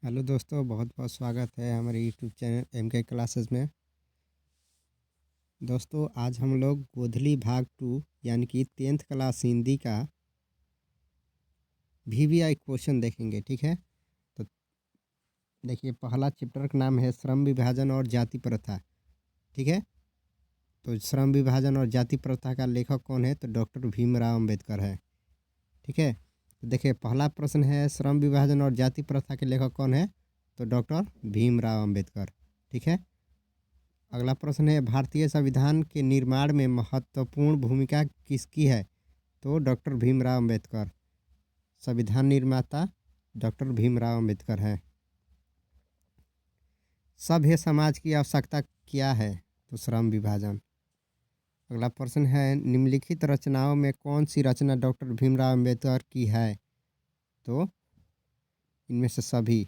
Hello दोस्तों, बहुत बहुत स्वागत है हमारे यूट्यूब चैनल MK क्लासेस में। दोस्तों, आज हम लोग गोधली भाग 2 यानी कि 10th क्लास हिंदी का VVI क्वेश्चन देखेंगे। ठीक है, तो देखिए, पहला चैप्टर का नाम है श्रम विभाजन और जाति प्रथा। ठीक है, तो श्रम विभाजन और जाति प्रथा का लेखक कौन है? तो डॉक्टर भीमराव अंबेडकर है। ठीक है, तो देखिए, पहला प्रश्न है श्रम विभाजन और जाति प्रथा के लेखक कौन है? तो डॉक्टर भीमराव अंबेडकर। ठीक है, अगला प्रश्न है भारतीय संविधान के निर्माण में महत्वपूर्ण भूमिका किसकी है? तो डॉक्टर भीमराव अंबेडकर। संविधान निर्माता डॉक्टर भीमराव अंबेडकर है। सभ्य समाज की आवश्यकता क्या है? तो श्रम विभाजन। अगला प्रश्न है निम्नलिखित रचनाओं में कौन सी रचना डॉक्टर भीमराव अंबेडकर की है? तो इनमें से सभी।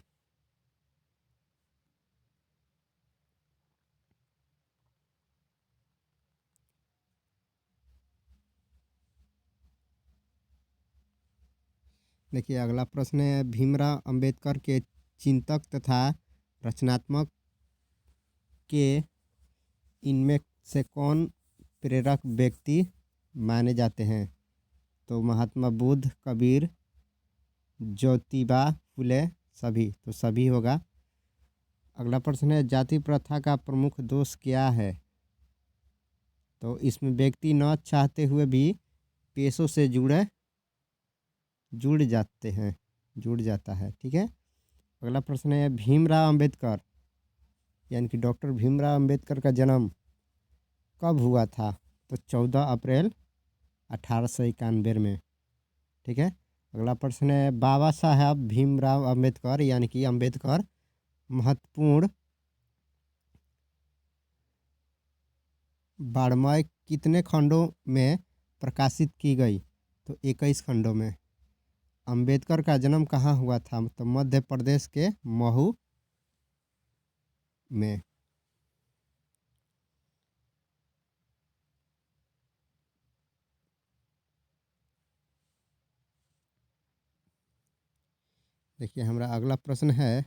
देखिए, अगला प्रश्न है भीमराव अंबेडकर के चिंतक तथा रचनात्मक के इनमें से कौन प्रेरक व्यक्ति माने जाते हैं? तो महात्मा बुद्ध, कबीर, ज्योतिबा फुले, सभी। तो सभी होगा। अगला प्रश्न है जाति प्रथा का प्रमुख दोष क्या है? तो इसमें व्यक्ति न चाहते हुए भी पेशों से जुड़ जाता है। ठीक है, अगला प्रश्न है भीमराव अंबेडकर यानी कि डॉक्टर भीमराव अंबेडकर का जन्म कब हुआ था? तो 14 अप्रैल 1891 में। ठीक है, अगला प्रश्न है बाबा साहब भीमराव अंबेडकर यानी कि अंबेडकर महत्वपूर्ण वाङ्मय कितने खंडों में प्रकाशित की गई? तो 21 खंडों में। अंबेडकर का जन्म कहाँ हुआ था? तो मध्य प्रदेश के महू में। देखिए, हमारा अगला प्रश्न है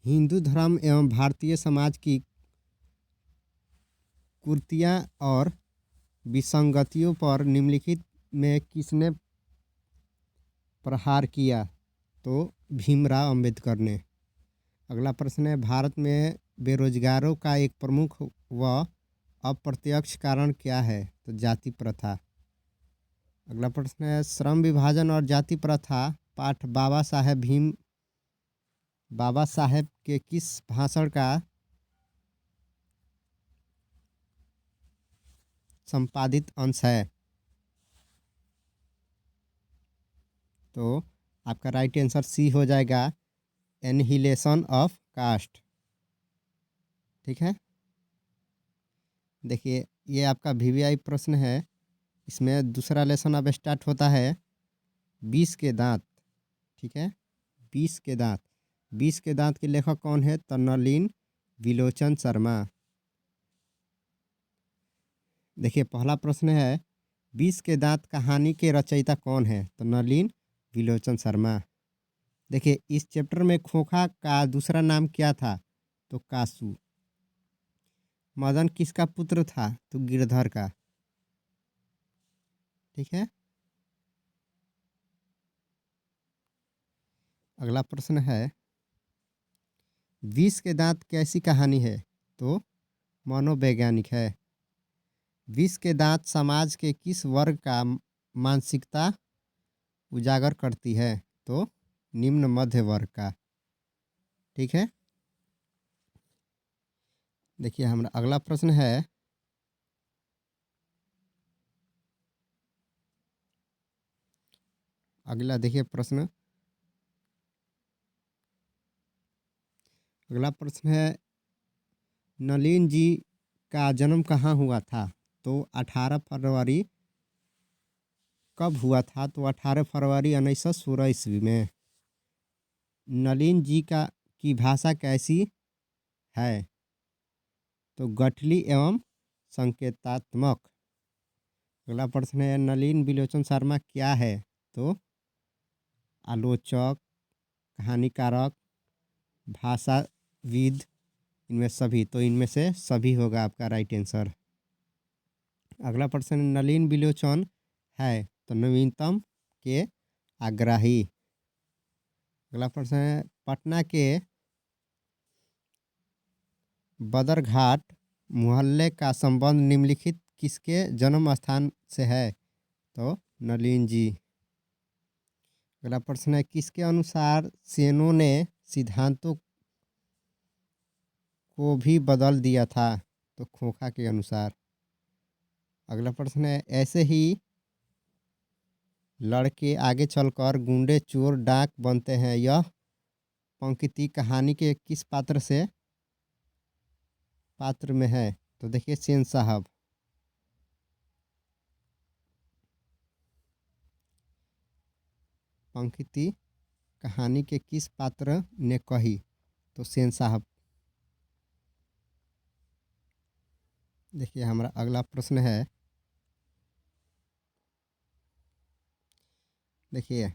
हिंदू धर्म एवं भारतीय समाज की कुरीतियाँ और विसंगतियों पर निम्नलिखित में किसने प्रहार किया? तो भीमराव अंबेडकर ने। अगला प्रश्न है भारत में बेरोजगारों का एक प्रमुख व अप्रत्यक्ष कारण क्या है? तो जाति प्रथा। अगला प्रश्न है श्रम विभाजन और जाति प्रथा पाठ बाबा साहेब के किस भाषण का संपादित अंश है? तो आपका राइट आंसर सी हो जाएगा, एनहिलेशन ऑफ कास्ट। ठीक है, देखिए, ये आपका VVI प्रश्न है। इसमें दूसरा लेसन अब स्टार्ट होता है 20 के दांत। ठीक है, 20 के दांत। 20 के दांत के लेखक कौन है? तो नलिन विलोचन शर्मा। देखिए, पहला प्रश्न है 20 के दांत कहानी के रचयिता कौन है? तो नलिन विलोचन शर्मा। देखिए, इस चैप्टर में खोखा का दूसरा नाम क्या था? तो कासू। मदन किसका पुत्र था? तो गिरधर का। ठीक है, अगला प्रश्न है 20 के दांत कैसी कहानी है? तो मनोवैज्ञानिक है। 20 के दांत समाज के किस वर्ग का मानसिकता उजागर करती है? तो निम्न मध्य वर्ग का। ठीक है, देखिए, हमारा अगला प्रश्न है अगला देखिए प्रश्न। अगला प्रश्न है नलिन जी का जन्म कहाँ हुआ था? तो 18 फरवरी। कब हुआ था? तो 18 फरवरी 1916 ईस्वी में। नलिन जी की भाषा कैसी है? तो गठली एवं संकेतात्मक। अगला प्रश्न है नलिन बिलोचन शर्मा क्या है? तो आलोचक, कहानीकारक, भाषाविद, इनमें सभी। तो इनमें से सभी होगा आपका राइट आंसर। अगला प्रश्न नलिन बिलोचन है तो नवीनतम के आग्रही। अगला प्रश्न है पटना के बदरघाट मोहल्ले का संबंध निम्नलिखित किसके जन्म स्थान से है? तो नलिन जी। अगला प्रश्न है किसके अनुसार सेनों ने सिद्धांतों को भी बदल दिया था? तो खोखा के अनुसार। अगला प्रश्न है ऐसे ही लड़के आगे चलकर गुंडे, चोर, डाक बनते हैं, यह पंक्ति कहानी के किस पात्र में है? तो देखिए सेन साहब। पंक्ति कहानी के किस पात्र ने कही? तो सेन साहब। देखिए हमारा अगला प्रश्न है, देखिए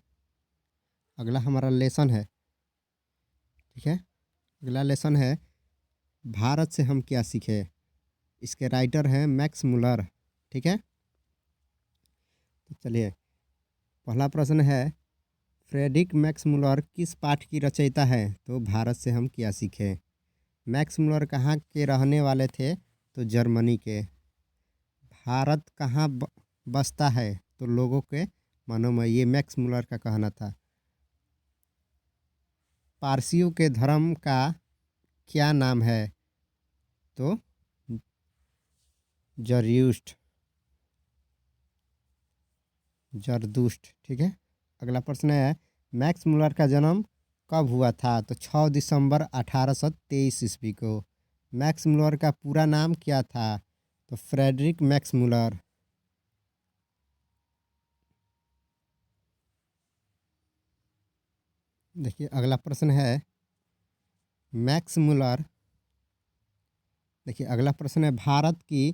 अगला हमारा लेसन है, ठीक है। अगला लेसन है भारत से हम क्या सीखे। इसके राइटर हैं मैक्स मुलर, ठीक है। तो चलिए पहला प्रश्न है फ्रेडरिक मैक्स मुलर किस पाठ की रचयिता है? तो भारत से हम क्या सीखे। मैक्स मुलर कहाँ के रहने वाले थे? तो जर्मनी के। भारत कहाँ बसता है? तो लोगों के मनों में, ये मैक्स मुलर का कहना था। पारसियों के धर्म का क्या नाम है? तो जरदुष्ट, ठीक है। अगला प्रश्न है मैक्स मुलर का जन्म कब हुआ था? तो 6 दिसंबर 1823 ईस्वी को। मैक्स मुलर का पूरा नाम क्या था? तो फ्रेडरिक मैक्स मुलर। देखिए अगला प्रश्न है मैक्स मुलर। देखिए अगला प्रश्न है भारत की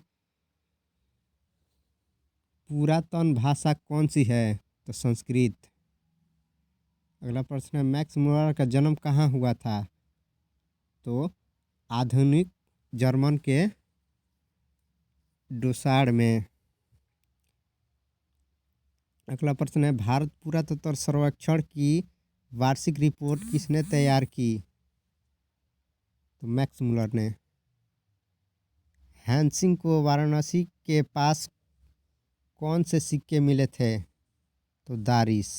पुरातन भाषा कौन सी है? तो संस्कृत। अगला प्रश्न है मैक्स मुलर का जन्म कहाँ हुआ था? तो आधुनिक जर्मन के डोसाड़ में। अगला प्रश्न है भारत पुरातत्व सर्वेक्षण की वार्षिक रिपोर्ट किसने तैयार की? तो मैक्स मुलर ने। हैंसिंग को वाराणसी के पास कौन से सिक्के मिले थे? तो दारिस।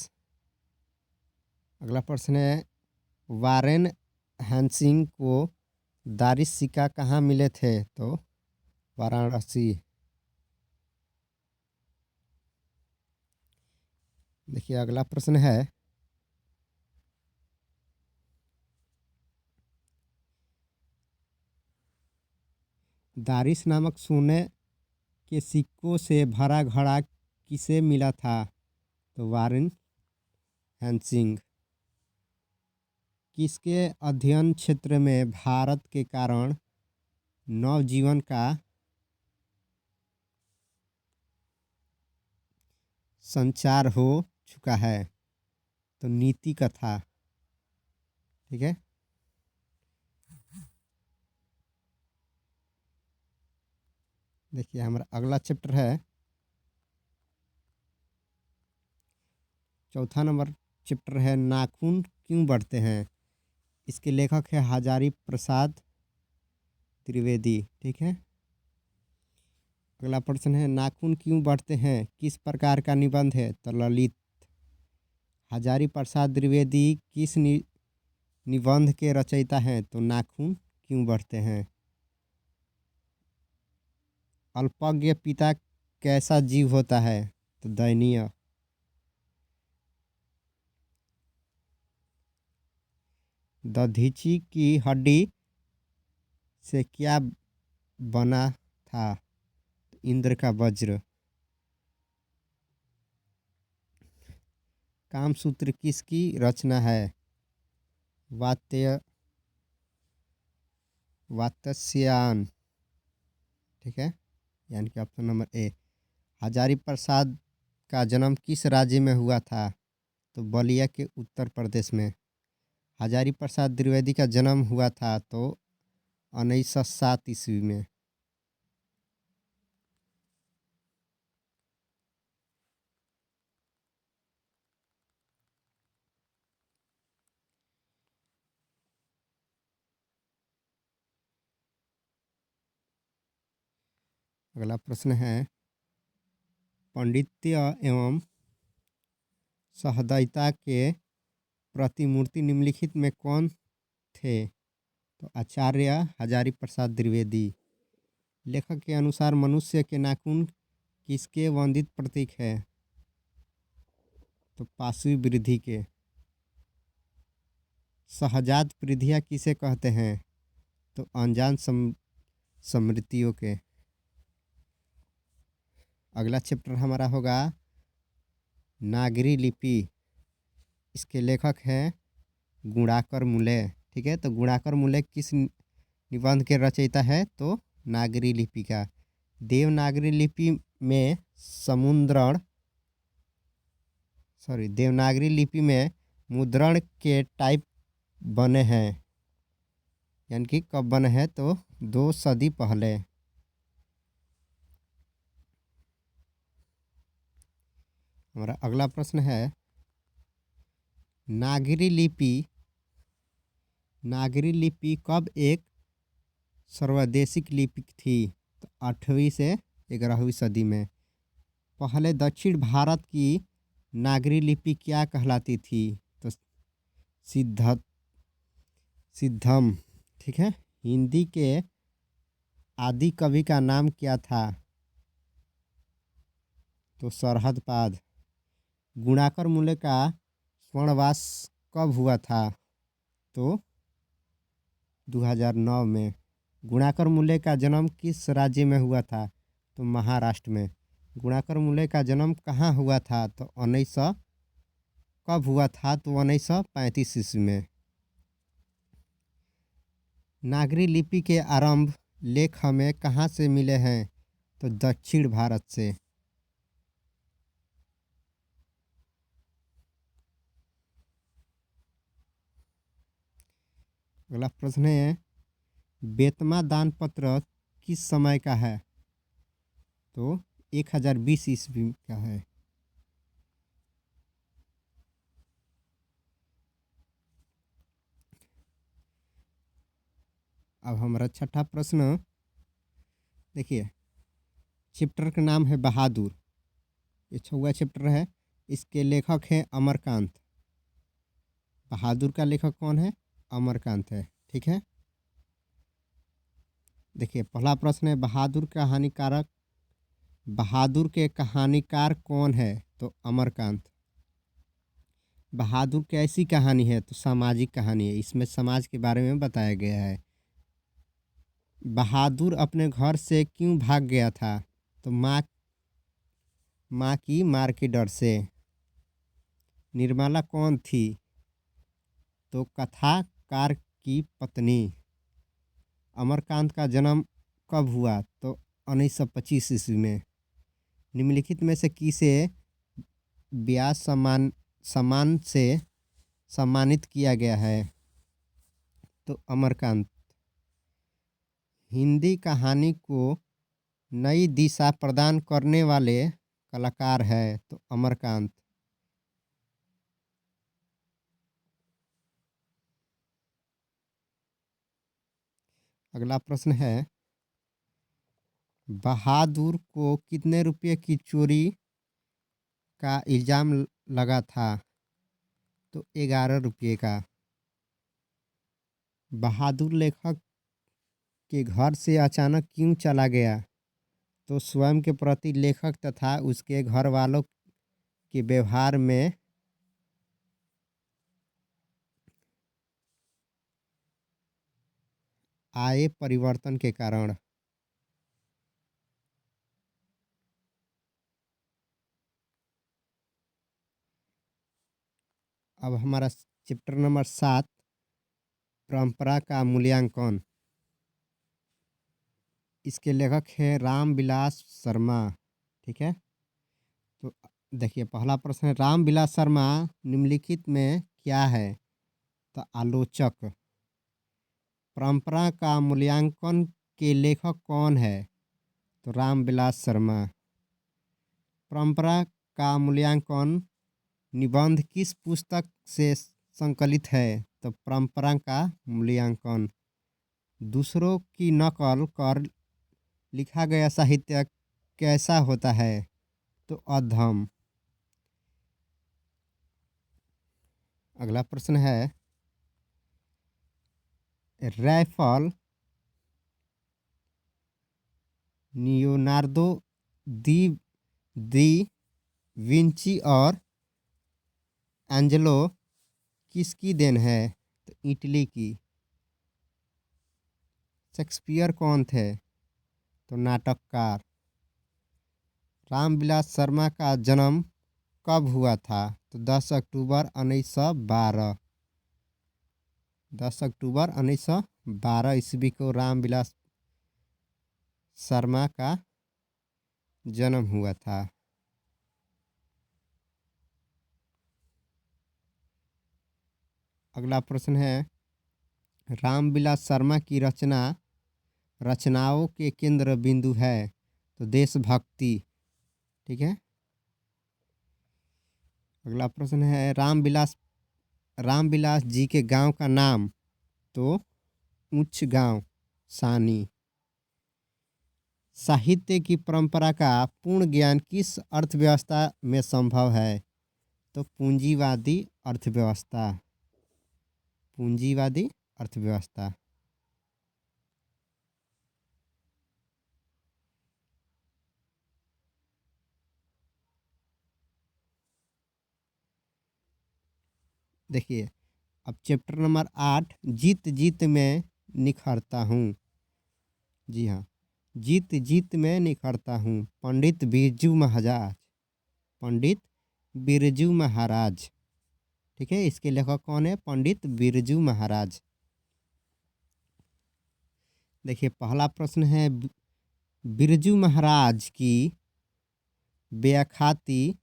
अगला प्रश्न है वारेन हैंसिंग को दारिस सिक्का कहाँ मिले थे? तो वाराणसी। देखिए अगला प्रश्न है दारिस नामक सोने के सिक्कों से भरा घड़ा किसे मिला था? तो वारेन हैंसिंग। किसके अध्ययन क्षेत्र में भारत के कारण नवजीवन का संचार हो चुका है? तो नीति कथा, ठीक है। देखिए हमारा अगला चैप्टर है चौथा नंबर चैप्टर है नाखून क्यों बढ़ते हैं। इसके लेखक है हजारी प्रसाद त्रिवेदी, ठीक है। अगला प्रश्न है नाखून क्यों बढ़ते हैं किस प्रकार का निबंध है? तो ललित। हजारी प्रसाद द्विवेदी किस निबंध के रचयिता हैं? तो नाखून क्यों बढ़ते हैं। अल्पज्ञ पिता कैसा जीव होता है? तो दयनीय। दधीची की हड्डी से क्या बना था? इंद्र का वज्र। कामसूत्र किसकी रचना है? वात्य वात्स्यायन, ठीक है। यानी कि option number A. Hazari Prasad का जन्म किस राज्य में हुआ था? तो बलिया के उत्तर प्रदेश में। हजारी प्रसाद द्विवेदी का जन्म हुआ था तो 1907 ईस्वी में। अगला प्रश्न है, पांडित्य एवं सहृदयता के प्रतिमूर्ति निम्नलिखित में कौन थे? तो आचार्य हजारी प्रसाद द्विवेदी। लेखक के अनुसार मनुष्य के नाखून किसके वंदित प्रतीक है? तो पाशवी वृद्धि के। सहजात पृथिया किसे कहते हैं? तो अनजान स्मृतियों के। अगला चैप्टर हमारा होगा नागरी लिपि। इसके लेखक हैं गुणाकर मूले। ठीक है, तो गुणाकर मूले किस निबंध के रचयिता है? तो नागरी लिपि का। देवनागरी लिपि में देवनागरी लिपि में मुद्रण के टाइप बने हैं, यानी कि कब बने हैं? तो 2 सदी पहले। हमारा अगला प्रश्न है, नागरी लिपि कब एक सर्वदेशिक लिपि थी? तो 8वीं से 11वीं सदी में। पहले दक्षिण भारत की नागरी लिपि क्या कहलाती थी? तो सिद्धम। ठीक है। हिंदी के आदि कवि का नाम क्या था? तो सरहदपाद। गुणाकर मूले का स्वर्णवास कब हुआ था? तो 2009 में। गुणाकर मूले का जन्म किस राज्य में हुआ था? तो महाराष्ट्र में। गुणाकर मूले का जन्म कहाँ हुआ था? तो 1900 कब हुआ था? तो 1935 ईस्वी में। नागरी लिपि के आरंभ लेख हमें कहाँ से मिले हैं? तो दक्षिण भारत से। अगला प्रश्न है, बेतमा दान पत्र किस समय का है? तो 1020 ईस्वी का है। अब हमारा छठा प्रश्न देखिए, चैप्टर का नाम है बहादुर। ये 6वां चैप्टर है। इसके लेखक हैं अमरकांत। बहादुर का लेखक कौन है? अमरकांत है। ठीक है। देखिए, पहला प्रश्न है, बहादुर के कहानीकार कौन है? तो अमरकांत। बहादुर कैसी कहानी है? तो सामाजिक कहानी है। इसमें समाज के बारे में बताया गया है। बहादुर अपने घर से क्यों भाग गया था? तो माँ की मार के डर से। निर्मला कौन थी? तो कथाकार की पत्नी। अमरकांत का जन्म कब हुआ? तो 1925 ईस्वी में। निम्नलिखित में से किसे व्यास सम्मान से सम्मानित किया गया है? तो अमरकांत। हिंदी कहानी को नई दिशा प्रदान करने वाले कलाकार है? तो अमरकांत। अगला प्रश्न है, बहादुर को कितने रुपए की चोरी का इल्जाम लगा था? तो 11 रुपये का। बहादुर लेखक के घर से अचानक क्यों चला गया? तो स्वयं के प्रति लेखक तथा उसके घर वालों के व्यवहार में आए परिवर्तन के कारण। अब हमारा चैप्टर नंबर 7, परंपरा का मूल्यांकन। इसके लेखक हैं रामविलास शर्मा। ठीक है। तो देखिए पहला प्रश्न है, रामविलास शर्मा निम्नलिखित में क्या है? तो आलोचक। परंपरा का मूल्यांकन के लेखक कौन है? तो रामविलास शर्मा। परंपरा का मूल्यांकन निबंध किस पुस्तक से संकलित है? तो परंपरा का मूल्यांकन। दूसरों की नकल कर लिखा गया साहित्य कैसा होता है? तो अधम। अगला प्रश्न है, राइफल लियोनार्दो दी दी विंची और एंजेलो किसकी देन है? तो इटली की। शेक्सपियर कौन थे? तो नाटककार। रामविलास शर्मा का जन्म कब हुआ था? तो 10 अक्टूबर 1912। 10 अक्टूबर 1912 ईस्वी को रामविलास शर्मा का जन्म हुआ था। अगला प्रश्न है, रामविलास शर्मा की रचनाओं के केंद्र बिंदु है? तो देशभक्ति। ठीक है। अगला प्रश्न है, रामविलास जी के गांव का नाम? तो ऊंच गांव सानी। साहित्य की परंपरा का पूर्ण ज्ञान किस अर्थव्यवस्था में संभव है? तो पूंजीवादी अर्थव्यवस्था। पूंजीवादी अर्थव्यवस्था। देखिए अब चैप्टर नंबर 8, जीत जीत में निखरता हूँ। जी हाँ, जीत जीत में निखरता हूँ, पंडित बिरजू महाराज। पंडित बिरजू महाराज। ठीक है, इसके लेखक कौन है? पंडित बिरजू महाराज। देखिए पहला प्रश्न है, बिरजू महाराज की व्याख्याति।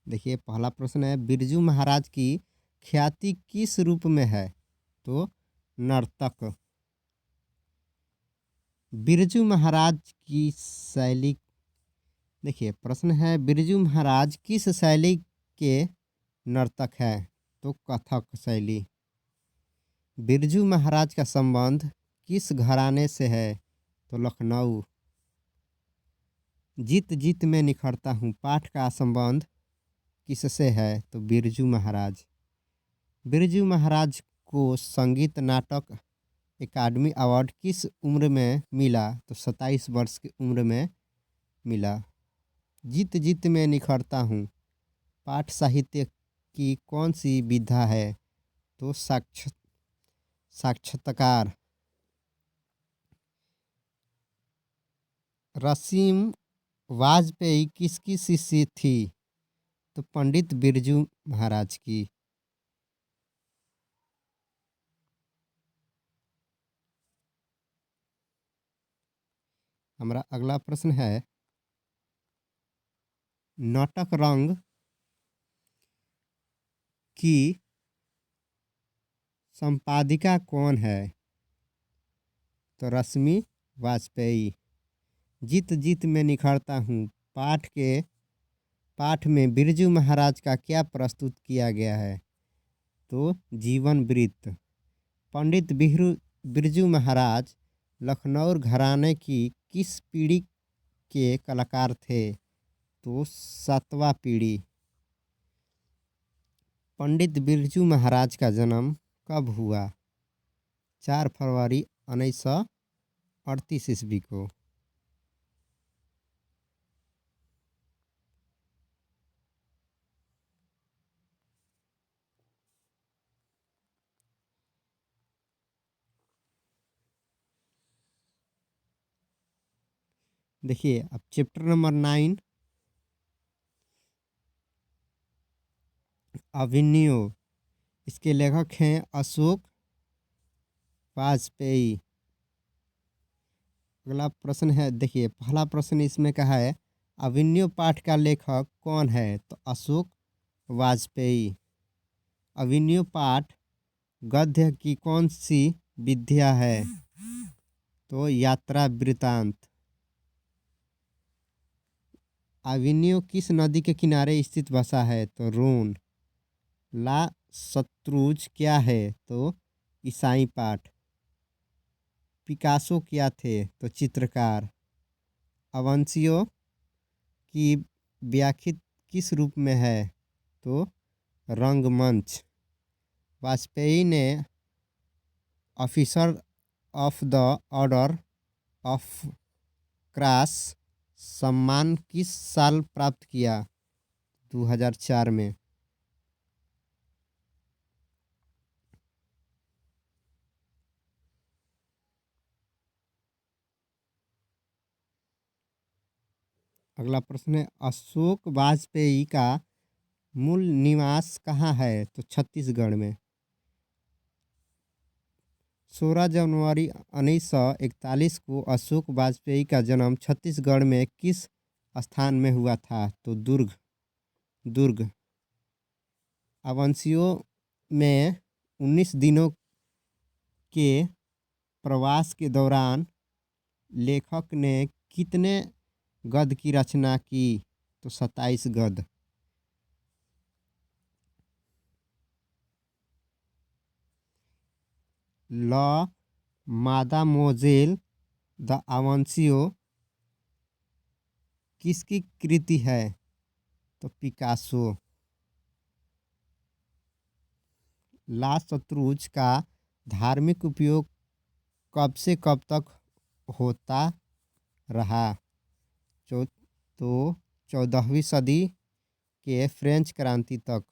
देखिए पहला प्रश्न है, बिरजू महाराज की ख्याति किस रूप में है? तो नर्तक। बिरजू महाराज की शैली। देखिए प्रश्न है, बिरजू महाराज किस शैली के नर्तक है? तो कथक शैली। बिरजू महाराज का संबंध किस घराने से है? तो लखनऊ। जीत जीत में निखरता हूँ पाठ का संबंध किससे है? तो बिरजू महाराज। बिरजू महाराज को संगीत नाटक एकेडमी अवार्ड किस उम्र में मिला? तो 27 वर्ष की उम्र में मिला। जीत जीत में निखरता हूँ पाठ साहित्य की कौन सी विधा है? तो साक्षात्कार। रसीम वाजपेयी किसकी शिष्य थी? तो पंडित बिरजू महाराज की। हमारा अगला प्रश्न है, नाटक रंग की संपादिका कौन है? तो रश्मि वाजपेयी। जीत जीत में निखरता हूँ पाठ में बिरजू महाराज का क्या प्रस्तुत किया गया है? तो जीवन वृत्त। पंडित बिरजू महाराज लखनऊ घराने की किस पीढ़ी के कलाकार थे? तो 7वां पीढ़ी। पंडित बिरजू महाराज का जन्म कब हुआ? 4 फरवरी 1938 ईस्वी को। देखिए अब चैप्टर नंबर 9, अभिनयो। इसके लेखक हैं अशोक वाजपेयी। अगला प्रश्न है, देखिए पहला प्रश्न इसमें का है, अभिनव पाठ का लेखक कौन है? तो अशोक वाजपेयी। अभिनव पाठ गद्य की कौन सी विद्या है? तो यात्रा वृत्तांत। अभिनव किस नदी के किनारे स्थित भाषा है? तो रोन। ला शत्रुज क्या है? तो ईसाई पाठ। पिकासो क्या थे? तो चित्रकार। अवंसियों की व्याख्या किस रूप में है? तो रंगमंच। वाजपेयी ने officer of the order of cross सम्मान किस साल प्राप्त किया? 2004 में। अगला प्रश्न है, अशोक वाजपेयी का मूल निवास कहाँ है? तो छत्तीसगढ़ में। 16 जनवरी 1941 को अशोक वाजपेयी का जन्म छत्तीसगढ़ में किस स्थान में हुआ था? तो दुर्ग। अवंसियों में 19 दिनों के प्रवास के दौरान लेखक ने कितने गद्य की रचना की? तो 27 गद्य। ल मादामोजेल द अवंसियो किसकी कृति है? तो पिकासो। ला शत्रुज का धार्मिक उपयोग कब से कब तक होता रहा? तो 14वीं सदी के फ्रेंच क्रांति तक।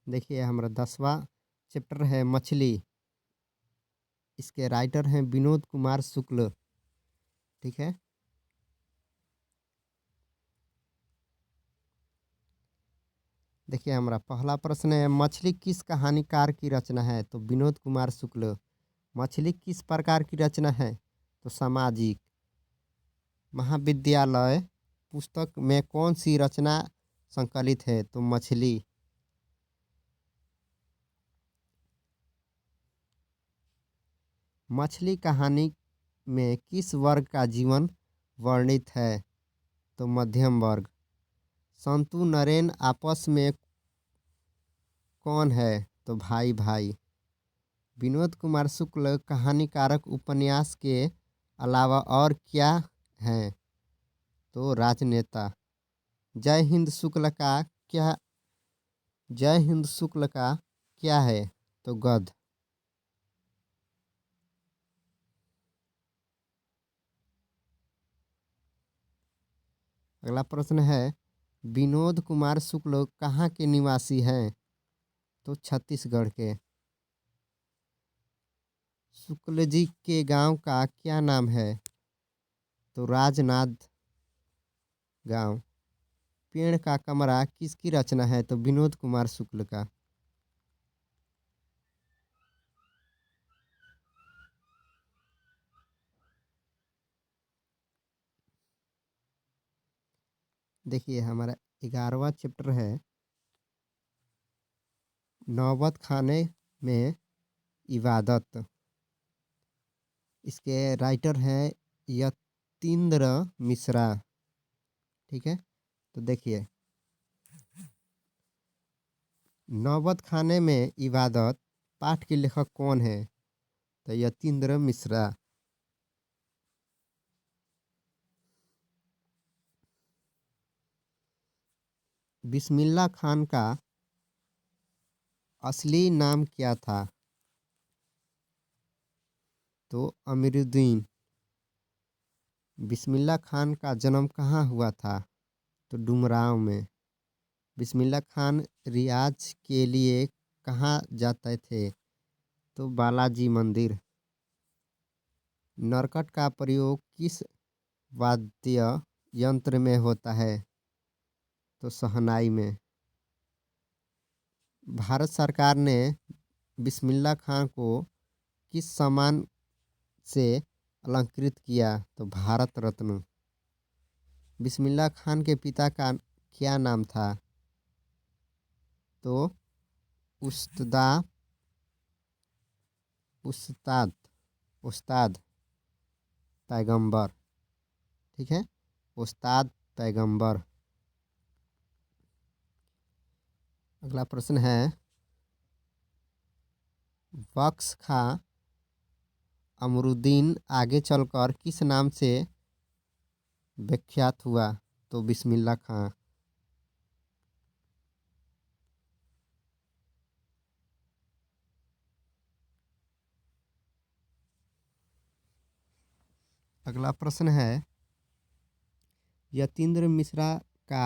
देखिए हमारा 10वां चैप्टर है मछली। इसके राइटर हैं विनोद कुमार शुक्ल। ठीक है। देखिए हमारा पहला प्रश्न है, मछली किस कहानीकार की रचना है? तो विनोद कुमार शुक्ल। मछली किस प्रकार की रचना है? तो सामाजिक। महाविद्यालय पुस्तक में कौन सी रचना संकलित है? तो मछली। मछली कहानी में किस वर्ग का जीवन वर्णित है? तो मध्यम वर्ग। संतु नरेन आपस में कौन है? तो भाई भाई। विनोद कुमार शुक्ल कहानीकारक उपन्यास के अलावा और क्या हैं? तो राजनेता। जय हिंद शुक्ल का क्या जय हिंद शुक्ल का क्या है? तो गद्य। अगला प्रश्न है, विनोद कुमार शुक्ल कहाँ के निवासी हैं? तो छत्तीसगढ़ के। शुक्ल जी के गांव का क्या नाम है? तो राजनाथ गांव। पेड़ का कमरा किसकी रचना है? तो विनोद कुमार शुक्ल का। देखिए हमारा 11वां चैप्टर है नौबत खाने में इबादत। इसके राइटर हैं यतीन्द्र मिश्रा। ठीक है। तो देखिए, नौबत खाने में इबादत पाठ के लेखक कौन है? तो यतीन्द्र मिश्रा। बिस्मिल्लाह खान का असली नाम क्या था? तो अमीरुद्दीन। बिस्मिल्लाह खान का जन्म कहाँ हुआ था? तो डुमरांव में। बिस्मिल्लाह खान रियाज के लिए कहाँ जाते थे? तो बालाजी मंदिर। नरकट का प्रयोग किस वाद्य यंत्र में होता है? तो शहनाई में। भारत सरकार ने बिस्मिल्लाह खान को किस सम्मान से अलंकृत किया? तो भारत रत्न। बिस्मिल्लाह खान के पिता का क्या नाम था? तो उस्ताद उस्ताद उस्ताद पैगंबर। ठीक है, उस्ताद पैगंबर। अगला प्रश्न है, बख्श खां अमरुद्दीन आगे चलकर किस नाम से विख्यात हुआ? तो बिस्मिल्लाह खां। अगला प्रश्न है, यतीन्द्र मिश्रा का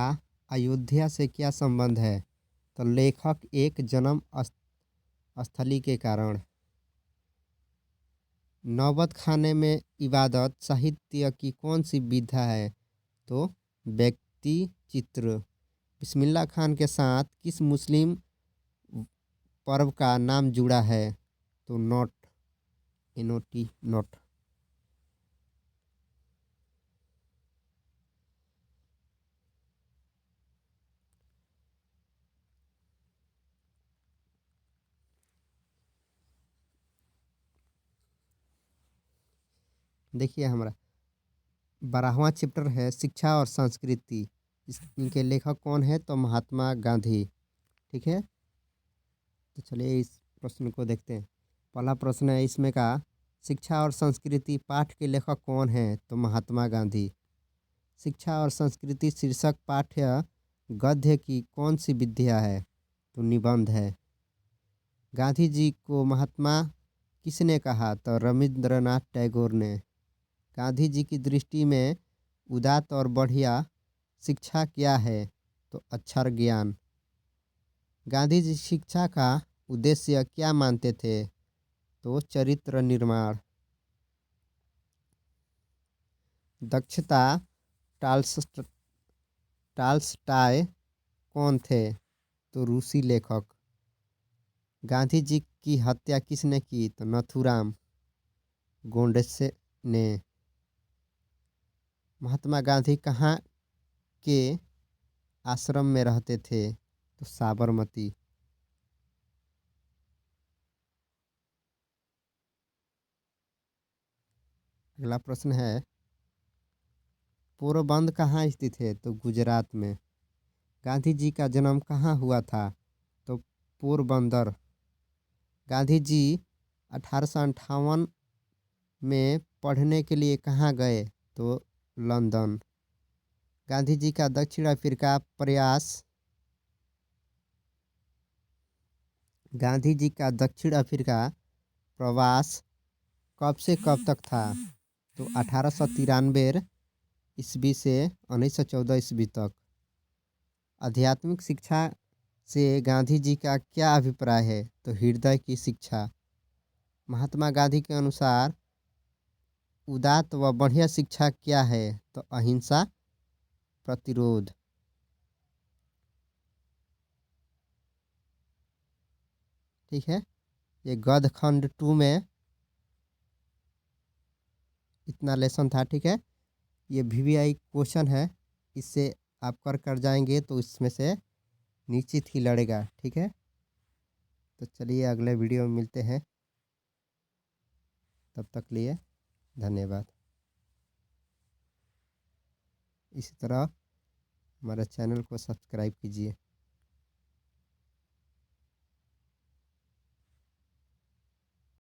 अयोध्या से क्या संबंध है? तो लेखक एक जन्म स्थली के कारण। नौबत खाने में इबादत साहित्य की कौन सी विधा है? तो व्यक्ति चित्र। बिस्मिल्लाह खान के साथ किस मुस्लिम पर्व का नाम जुड़ा है? तो नोट, NOT, नोट। देखिए हमारा 12वां चैप्टर है शिक्षा और संस्कृति। इनके लेखक कौन है? तो महात्मा गांधी। ठीक है, तो चलिए इस प्रश्न को देखते हैं। पहला प्रश्न है इसमें का, शिक्षा और संस्कृति पाठ के लेखक कौन है? तो महात्मा गांधी। शिक्षा और संस्कृति शीर्षक पाठ्य गद्य की कौन सी विधा है? तो निबंध है। गांधी जी को महात्मा किसने कहा? तो रविंद्रनाथ टैगोर ने। गांधी जी की दृष्टि में उदात्त और बढ़िया शिक्षा क्या है? तो अक्षर ज्ञान। गांधी जी शिक्षा का उद्देश्य क्या मानते थे? तो चरित्र निर्माण। दक्षता टाल्स्टाय कौन थे? तो रूसी लेखक। गांधी जी की हत्या किसने की? तो नथुराम गोडसे ने। महात्मा गांधी कहाँ के आश्रम में रहते थे? तो साबरमती। अगला प्रश्न है, पोरबंदर कहाँ स्थित है? तो गुजरात में। गांधी जी का जन्म कहाँ हुआ था? तो पोरबंदर। गांधी जी 1858 में पढ़ने के लिए कहाँ गए? तो लंदन। गांधी जी का दक्षिण अफ्रीका प्रयास गांधी जी का दक्षिण अफ्रीका प्रवास कब से कब तक था? तो 1893 ईस्वी से 1914 ईस्वी तक। आध्यात्मिक शिक्षा से गांधी जी का क्या अभिप्राय है? तो हृदय की शिक्षा। महात्मा गांधी के अनुसार उदात्त व बढ़िया शिक्षा क्या है? तो अहिंसा, प्रतिरोध। ठीक है, ये गद्य खंड 2 में इतना लेसन था। ठीक है, ये VVI क्वेश्चन है, इससे आप कर जाएंगे तो इसमें से निश्चित ही लड़ेगा। ठीक है, तो चलिए अगले वीडियो में मिलते हैं, तब तक लिए धन्यवाद। इसी तरह हमारे चैनल को सब्सक्राइब कीजिए।